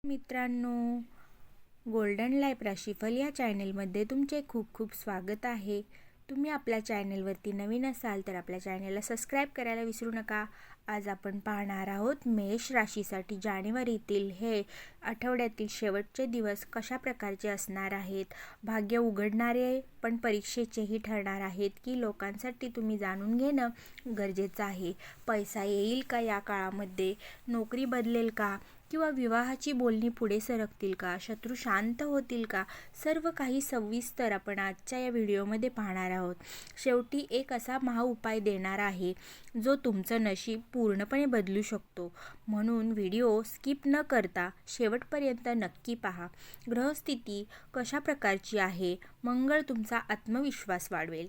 मित्रांनो, golden life राशीफल या चॅनलमध्ये तुमचे खूप खूप स्वागत आहे. तुम्ही आपल्या चॅनलवरती नवीन असाल तर आपल्या चॅनलला सबस्क्राईब करायला विसरू नका. आज आपण पाहणार आहोत मेष राशीसाठी जानेवारीतील हे आठवड्यातील शेवटचे दिवस कशा प्रकारचे असणार आहेत. भाग्य उघडणारे पण परीक्षेचेही ठरणार आहेत की लोकांसाठी तुम्ही जाणून घेणं गरजेचं आहे. पैसा येईल का या काळामध्ये, नोकरी बदलेल का, किंवा विवाहाची बोलणी पुढे सरकतील का, शत्रू शांत होतील का, सर्व काही सविस्तर आपण आजच्या या व्हिडिओमध्ये पाहणार आहोत. शेवटी एक असा महाउपाय देणार आहे जो तुमचं नशीब पूर्णपणे बदलू शकतो. म्हणून व्हिडिओ स्किप न करता शेवटपर्यंत नक्की पहा. ग्रहस्थिती कशा प्रकारची आहे. मंगळ तुमचा आत्मविश्वास वाढवेल,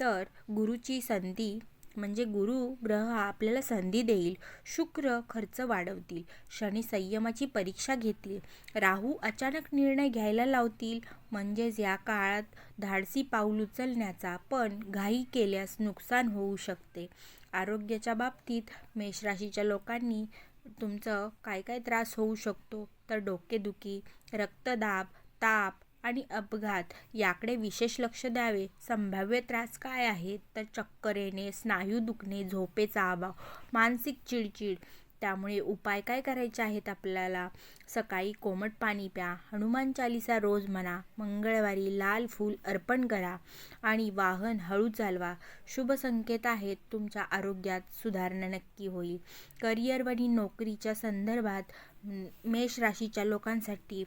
तर गुरुची संधी म्हणजे गुरु ग्रह हा आपल्याला संधी देईल. शुक्र खर्च वाढवतील, शनी संयमाची परीक्षा घेतील, राहू अचानक निर्णय घ्यायला लावतील. म्हणजेच या काळात धाडसी पाऊल उचलण्याचा, पण घाई केल्यास नुकसान होऊ शकते. आरोग्याच्या बाबतीत मेष राशीच्या लोकांनी तुमचं काय काय त्रास होऊ शकतो तर डोकेदुखी, रक्तदाब, ताप आणि अपघात याकडे विशेष लक्ष द्यावे. संभाव्य त्रास काय आहेत तर चक्कर येणे, स्नायू दुखणे, झोपेचा अभाव, मानसिक चिडचिड. त्यामुळे उपाय काय करायचे आहेत आपल्याला. सकाळी कोमट पाणी प्या, हनुमान चालीसा रोज म्हणा, मंगळवारी लाल फूल अर्पण करा आणि वाहन हळू चालवा. शुभ संकेत आहेत. तुमच्या आरोग्यात सुधारणा नक्की होईल. करिअर आणि नोकरीच्या संदर्भात मेष राशीच्या लोकांसाठी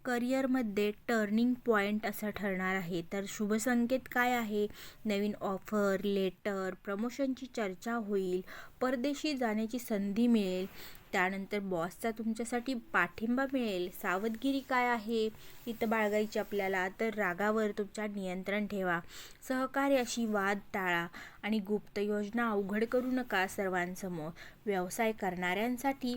करिअरमध्ये टर्निंग पॉईंट असं ठरणार आहे. तर शुभ संकेत काय आहे. नवीन ऑफर, लेटर, प्रमोशनची चर्चा होईल. परदेशी जाण्याची संधी मिळेल. त्यानंतर बॉसचा तुमच्यासाठी पाठिंबा मिळेल. सावधगिरी काय आहे इथं बाळगायची आपल्याला, तर रागावर तुमच्या नियंत्रण ठेवा. सहकार्याशी वाद टाळा आणि गुप्त योजना अवघड करू नका सर्वांसमोर. व्यवसाय करणाऱ्यांसाठी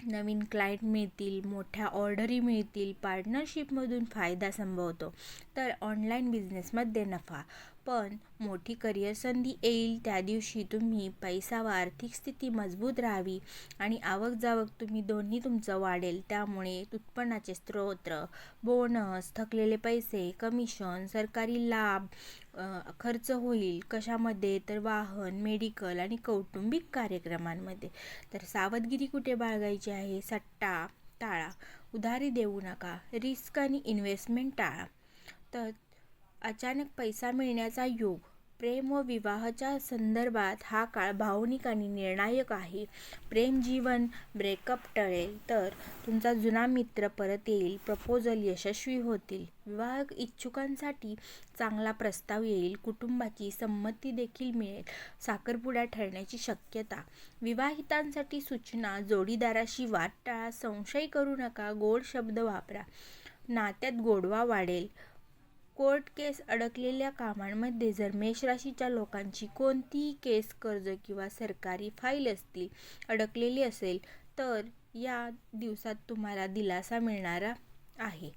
नवीन क्लायंट मिळतील, मोठ्या ऑर्डरी मिळतील, पार्टनरशिपमधून फायदा संभवतो. तर ऑनलाईन बिझनेसमध्ये नफा, पण मोठी करिअर संधी येईल. त्या दिवशी तुम्ही पैसा व आर्थिक स्थिती मजबूत राहावी आणि आवक जावक तुम्ही दोन्ही तुमचं वाढेल. त्यामुळे उत्पन्नाचे स्रोत, बोनस, थकलेले पैसे, कमिशन, सरकारी लाभ खर्च होईल. कशामध्ये तर वाहन, मेडिकल आणि कौटुंबिक कार्यक्रमांमध्ये. तर सावधगिरी कुठे बाळगायची आहे. सट्टा टाळा, उधारी देऊ नका, रिस्क आणि इन्व्हेस्टमेंट टाळा. तर अचानक पैसा मिळण्याचा योग. प्रेम व विवाहाच्या संदर्भात हा काळ भावनिक आणि निर्णायक आहे. प्रेम जीवन ब्रेकअप टळेल, तर तुमचा जुना मित्र परत येईल. प्रपोजल यशस्वी होतील. विवाह इच्छुकांसाठी चांगला प्रस्ताव येईल. कुटुंबाची संमती देखील मिळेल. साखरपुडा ठरण्याची शक्यता. विवाहितांसाठी सूचना, जोडीदाराशी वाद टाळा, संशय करू नका, गोड शब्द वापरा. नात्यात गोडवा वाढेल. कोर्ट केस अडकलेल्या कामांमध्ये जर मेष राशीच्या लोकांची कोणतीही केस, कर्ज किंवा सरकारी फाईल असतील अडकलेली असेल तर या दिवसात तुम्हाला दिलासा मिळणारा आहे.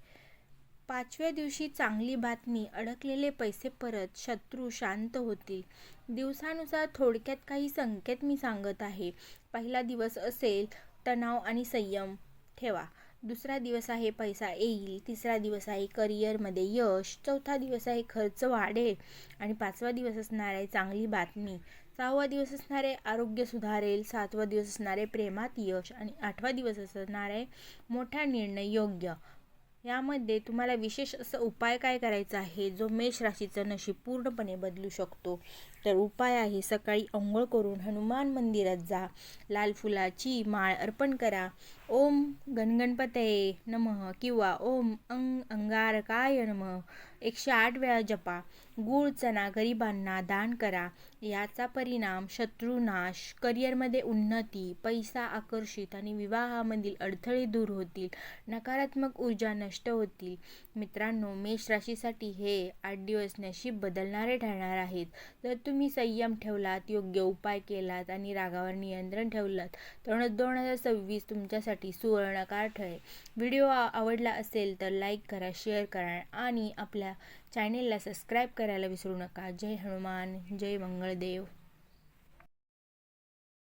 5व्या दिवशी चांगली बातमी, अडकलेले पैसे परत, शत्रू शांत होतील. दिवसानुसार थोडक्यात काही संकेत मी सांगत आहे. पहिला दिवस असेल तणाव आणि संयम ठेवा. दुसरा दिवस आहे पैसा येईल. तिसरा दिवस आहे करिअरमध्ये यश. चौथा दिवस आहे खर्च वाढेल आणि 5वा दिवस असणार आहे चांगली बातमी. 6वा दिवस असणार आहे आरोग्य सुधारेल. 7वा दिवस असणार आहे प्रेमात यश आणि 8वा दिवस असणार आहे मोठा निर्णय योग्य. यामध्ये तुम्हाला विशेष असं उपाय काय करायचा आहे जो मेष राशीचं नशीब पूर्णपणे बदलू शकतो. तर उपाय आहे सकाळी अंघोळ करून हनुमान मंदिरात जा, लाल फुलाची माळ अर्पण करा, ओम गणगणपतये नमः किंवा ओम अंगारकाय नमः 108 वेळा जपा. गूळ चणा गरिबांना दान करा. याचा परिणाम शत्रुनाश, करिअरमध्ये उन्नती, पैसा आकर्षित आणि विवाहामधील अडथळे दूर होतील. नकारात्मक ऊर्जा नष्ट होतील. मित्रांनो, मेष राशीसाठी हे 8 दिवस नशीब बदलणारे ठरणार आहेत. जर तुम्ही संयम ठेवलात, योग्य उपाय केलात आणि रागावर नियंत्रण ठेवलात तर 2026 तुमच्यासाठी सुवर्णकाळ ठरेल. व्हिडिओ आवडला असेल तर लाईक करा, शेअर करा आणि आपल्या चॅनेलला सबस्क्राईब करायला विसरू नका. जय हनुमान, जय मंगळदेव.